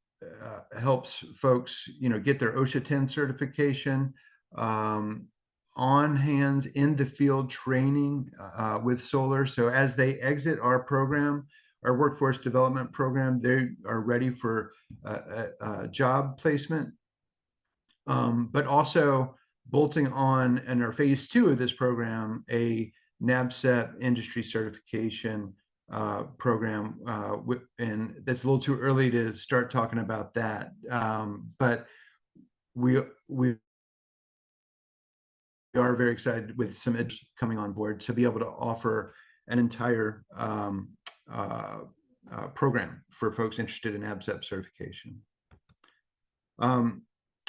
helps folks, get their OSHA 10 certification, on hands in the field training with solar. So as they exit our program, our workforce development program, they are ready for a job placement. But also bolting on in our phase 2 of this program, a NABCEP industry certification program, and that's a little too early to start talking about that. But we are very excited with some edge coming on board to be able to offer an entire program for folks interested in NABCEP certification.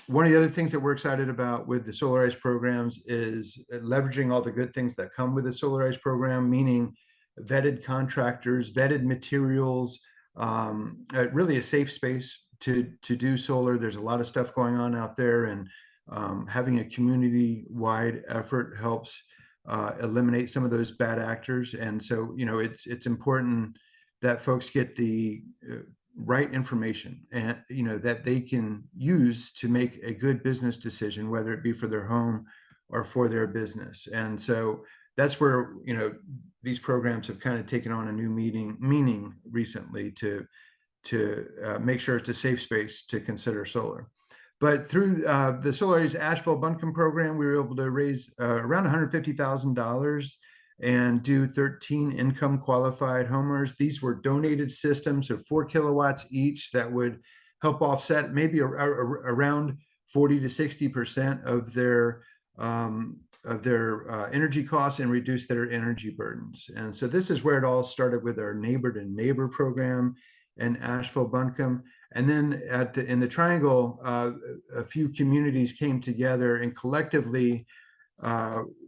one of the other things that we're excited about with the Solarize programs is leveraging all the good things that come with the Solarize program, meaning vetted contractors, vetted materials, really a safe space to do solar. There's a lot of stuff going on out there, and having a community-wide effort helps eliminate some of those bad actors. And so, it's important that folks get the right information, and that they can use to make a good business decision, whether it be for their home or for their business. And so that's where these programs have kind of taken on a new meaning recently to make sure it's a safe space to consider solar. But through the Solarize Asheville Buncombe program, we were able to raise around $150,000 and do 13 income qualified homeowners. These were donated systems of 4 kilowatts each that would help offset maybe around 40 to 60% of their energy costs and reduce their energy burdens. And so this is where it all started with our Neighbor to Neighbor program in Asheville Buncombe. And then in the Triangle, a few communities came together and collectively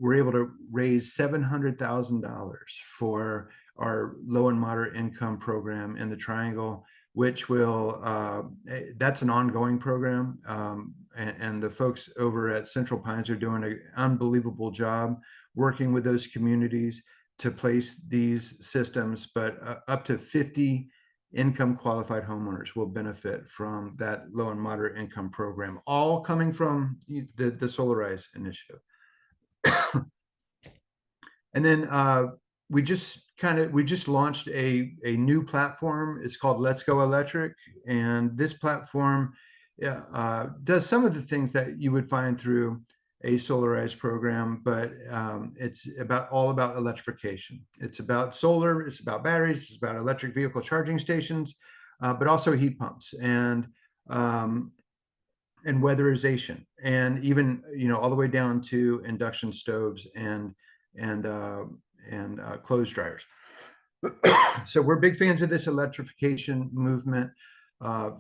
we're able to raise $700,000 for our low and moderate income program in the Triangle, which will that's an ongoing program, and the folks over at Central Pines are doing an unbelievable job working with those communities to place these systems. But up to 50 income qualified homeowners will benefit from that low and moderate income program, all coming from the Solarize initiative. And then we just launched a new platform. It's called Let's Go Electric, and this platform does some of the things that you would find through a Solarize program, but it's all about electrification. It's about solar, it's about batteries, it's about electric vehicle charging stations, but also heat pumps and weatherization, and even all the way down to induction stoves and clothes dryers. So we're big fans of this electrification movement.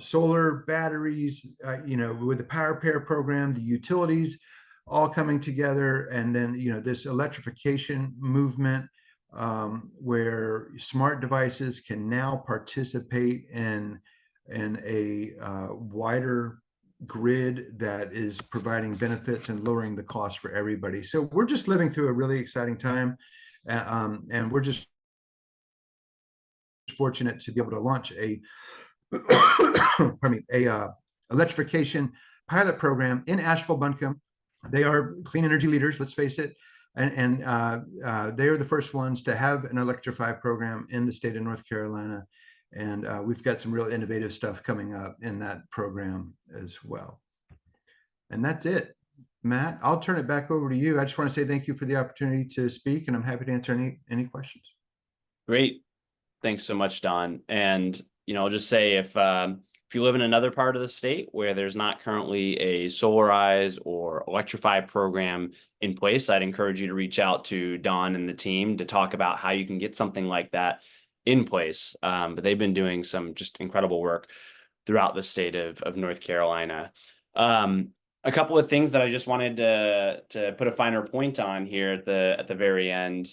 Solar, batteries, with the Power Pair program, the utilities all coming together, and then this electrification movement where smart devices can now participate in a wider grid that is providing benefits and lowering the cost for everybody. So we're just living through a really exciting time, and we're just fortunate to be able to launch a electrification pilot program in Asheville Buncombe. They are clean energy leaders, let's face it, and they are the first ones to have an electrified program in the state of North Carolina. And we've got some real innovative stuff coming up in that program as well. And that's it. Matt, I'll turn it back over to you. I just want to say thank you for the opportunity to speak, and I'm happy to answer any questions. Great. Thanks so much, Don. And, I'll just say if you live in another part of the state where there's not currently a Solarize or Electrify program in place, I'd encourage you to reach out to Don and the team to talk about how you can get something like that in place. But they've been doing some just incredible work throughout the state of North Carolina. A couple of things that I just wanted to put a finer point on here at the very end.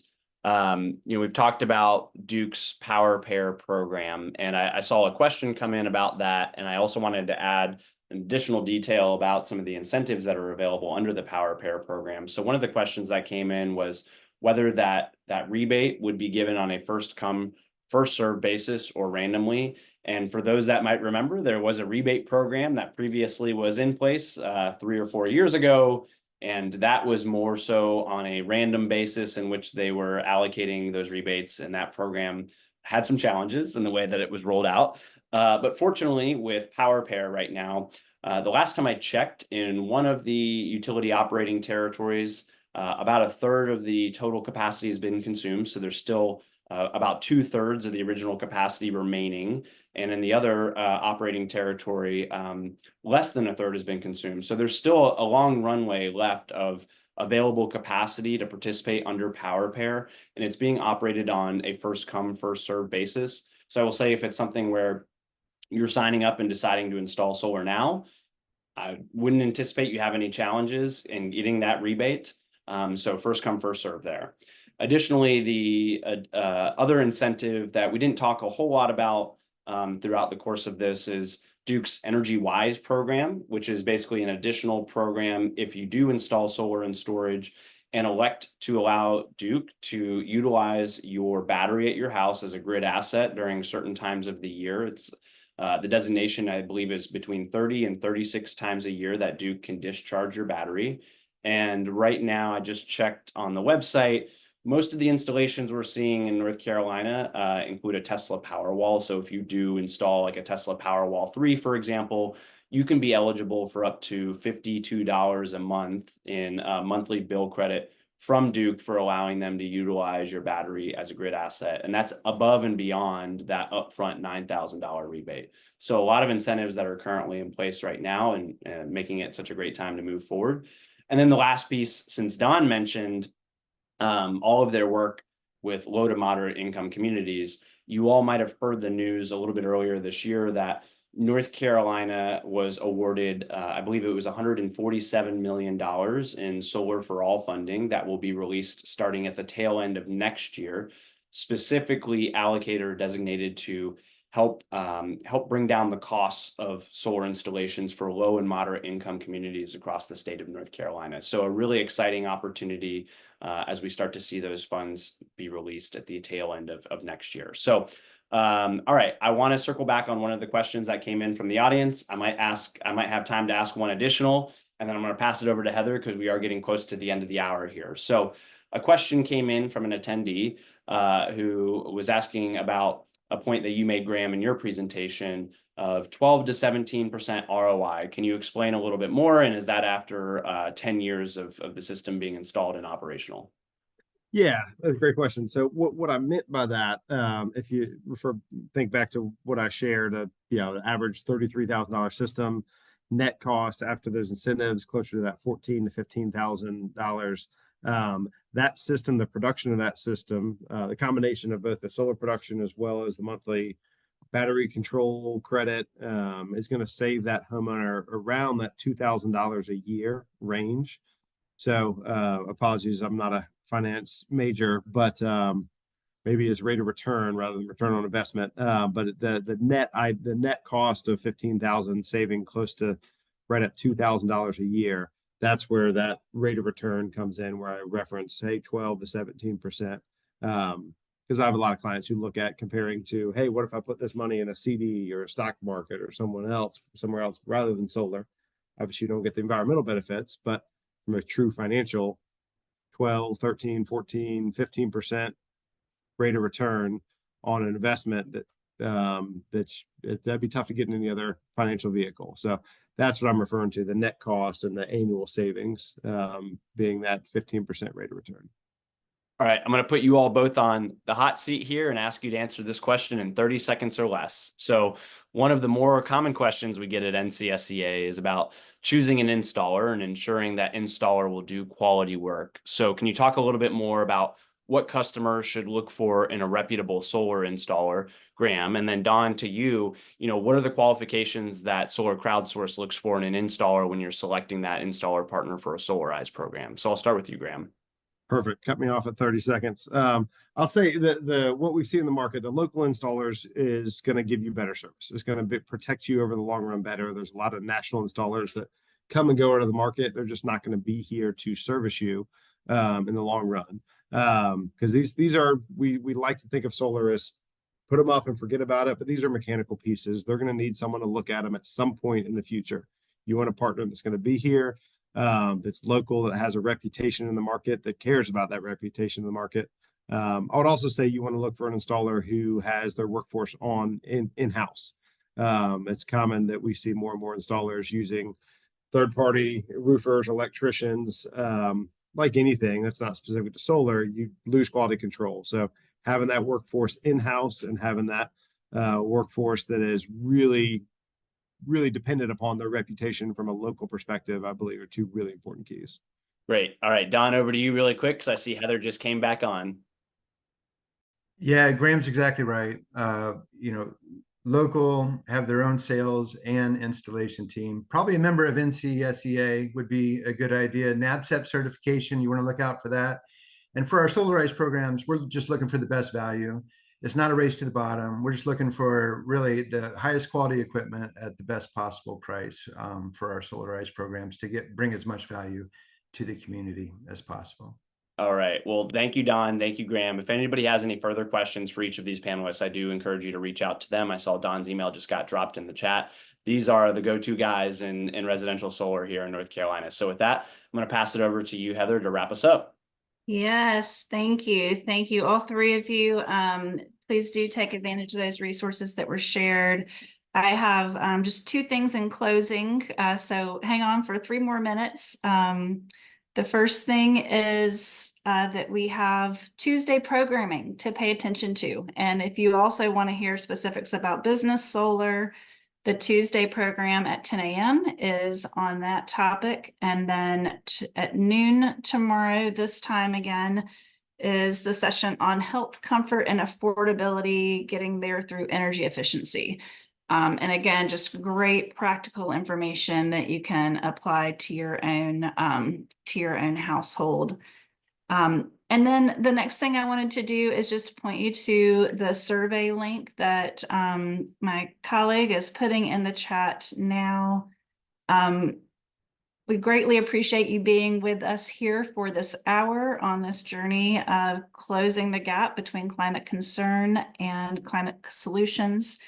We've talked about Duke's Power Pair program, and I saw a question come in about that, and I also wanted to add an additional detail about some of the incentives that are available under the Power Pair program. So one of the questions that came in was whether that rebate would be given on a first come, first served basis or randomly. And for those that might remember, there was a rebate program that previously was in place 3 or 4 years ago. And that was more so on a random basis in which they were allocating those rebates. And that program had some challenges in the way that it was rolled out. But fortunately, with Power Pair right now, the last time I checked, in one of the utility operating territories, about a third of the total capacity has been consumed. So there's still about 2/3 of the original capacity remaining. And in the other operating territory, less than a third has been consumed. So there's still a long runway left of available capacity to participate under Power Pair, and it's being operated on a first come, first served basis. So I will say, if it's something where you're signing up and deciding to install solar now, I wouldn't anticipate you have any challenges in getting that rebate. So first come, first serve there. Additionally, the other incentive that we didn't talk a whole lot about throughout the course of this is Duke's Energy Wise program, which is basically an additional program if you do install solar and storage and elect to allow Duke to utilize your battery at your house as a grid asset during certain times of the year. It's the designation, I believe, is between 30 and 36 times a year that Duke can discharge your battery. And right now, I just checked on the website. Most of the installations we're seeing in North Carolina include a Tesla Powerwall. So if you do install like a Tesla Powerwall 3, for example, you can be eligible for up to $52 a month in monthly bill credit from Duke for allowing them to utilize your battery as a grid asset. And that's above and beyond that upfront $9,000 rebate. So a lot of incentives that are currently in place right now and making it such a great time to move forward. And then the last piece, since Don mentioned all of their work with low to moderate income communities, you all might have heard the news a little bit earlier this year that North Carolina was awarded, I believe it was $147 million in Solar for All funding that will be released starting at the tail end of next year, specifically allocated or designated to help bring down the costs of solar installations for low and moderate income communities across the state of North Carolina. So a really exciting opportunity as we start to see those funds be released at the tail end of next year. So all right, I want to circle back on one of the questions that came in from the audience. I might have time to ask one additional, and then I'm going to pass it over to Heather because we are getting close to the end of the hour here. So a question came in from an attendee who was asking about a point that you made, Graham, in your presentation of 12 to 17% ROI. Can you explain a little bit more? And is that after 10 years of the system being installed and operational? Yeah, that's a great question. So what I meant by that, if you think back to what I shared, the average $33,000 system, net cost after those incentives closer to that $14,000 to $15,000. That system, the production of that system, the combination of both the solar production as well as the monthly battery control credit, is going to save that homeowner around that $2,000 a year range. So apologies, I'm not a finance major, but maybe it's rate of return rather than return on investment. But the net cost of $15,000 saving close to right at $2,000 a year. That's where that rate of return comes in, where I reference, say, 12 to 17%. Because I have a lot of clients who look at comparing to, hey, what if I put this money in a CD or a stock market or somewhere else rather than solar? Obviously, you don't get the environmental benefits, but from a true financial 12, 13, 14, 15% rate of return on an investment that'd be tough to get in any other financial vehicle. So that's what I'm referring to, the net cost and the annual savings being that 15% rate of return. All right, I'm going to put you all both on the hot seat here and ask you to answer this question in 30 seconds or less. So one of the more common questions we get at NCSEA is about choosing an installer and ensuring that installer will do quality work. So can you talk a little bit more about what customers should look for in a reputable solar installer, Graham? And then Don, to you, what are the qualifications that Solar Crowdsource looks for in an installer when you're selecting that installer partner for a Solarize program? So I'll start with you, Graham. Perfect. Cut me off at 30 seconds. I'll say that what we see in the market, the local installers is going to give you better service. It's going to protect you over the long run better. There's a lot of national installers that come and go out of the market. They're just not going to be here to service you in the long run. Because these are, we like to think of solar as put them up and forget about it, but these are mechanical pieces. They're going to need someone to look at them at some point in the future. You want a partner that's going to be here, that's local, that has a reputation in the market, that cares about that reputation in the market. I would also say you want to look for an installer who has their workforce in-house. It's common that we see more and more installers using third-party roofers, electricians. Like anything that's not specific to solar, you lose quality control. So having that workforce in-house and having that workforce that is really dependent upon their reputation from a local perspective, I believe, are two really important keys. Great. All right, Don, over to you really quick, because I see Heather just came back on. Yeah, Graham's exactly right. local, have their own sales and installation team. Probably a member of NCSEA would be a good idea. NABCEP certification, you want to look out for that. And for our Solarize programs, we're just looking for the best value. It's not a race to the bottom. We're just looking for really the highest quality equipment at the best possible price for our Solarize programs to bring as much value to the community as possible. All right. Well, thank you, Don. Thank you, Graham. If anybody has any further questions for each of these panelists, I do encourage you to reach out to them. I saw Don's email just got dropped in the chat. These are the go-to guys in residential solar here in North Carolina. So with that, I'm going to pass it over to you, Heather, to wrap us up. Yes, thank you. Thank you, all three of you. Please do take advantage of those resources that were shared. I have just two things in closing, so hang on for 3 more minutes. The first thing is that we have Tuesday programming to pay attention to. And if you also want to hear specifics about business solar, the Tuesday program at 10 a.m. is on that topic. And then at noon tomorrow, this time again, is the session on health, comfort, and affordability, getting there through energy efficiency. And again, just great practical information that you can apply to your own household. And then the next thing I wanted to do is just point you to the survey link that my colleague is putting in the chat now. We greatly appreciate you being with us here for this hour on this journey of closing the gap between climate concern and climate solutions.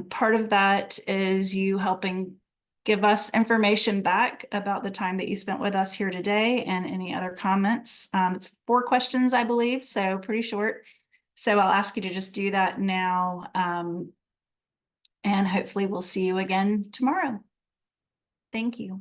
Part of that is you helping give us information back about the time that you spent with us here today and any other comments. It's 4 questions, I believe, so pretty short. So I'll ask you to just do that now. And hopefully we'll see you again tomorrow. Thank you.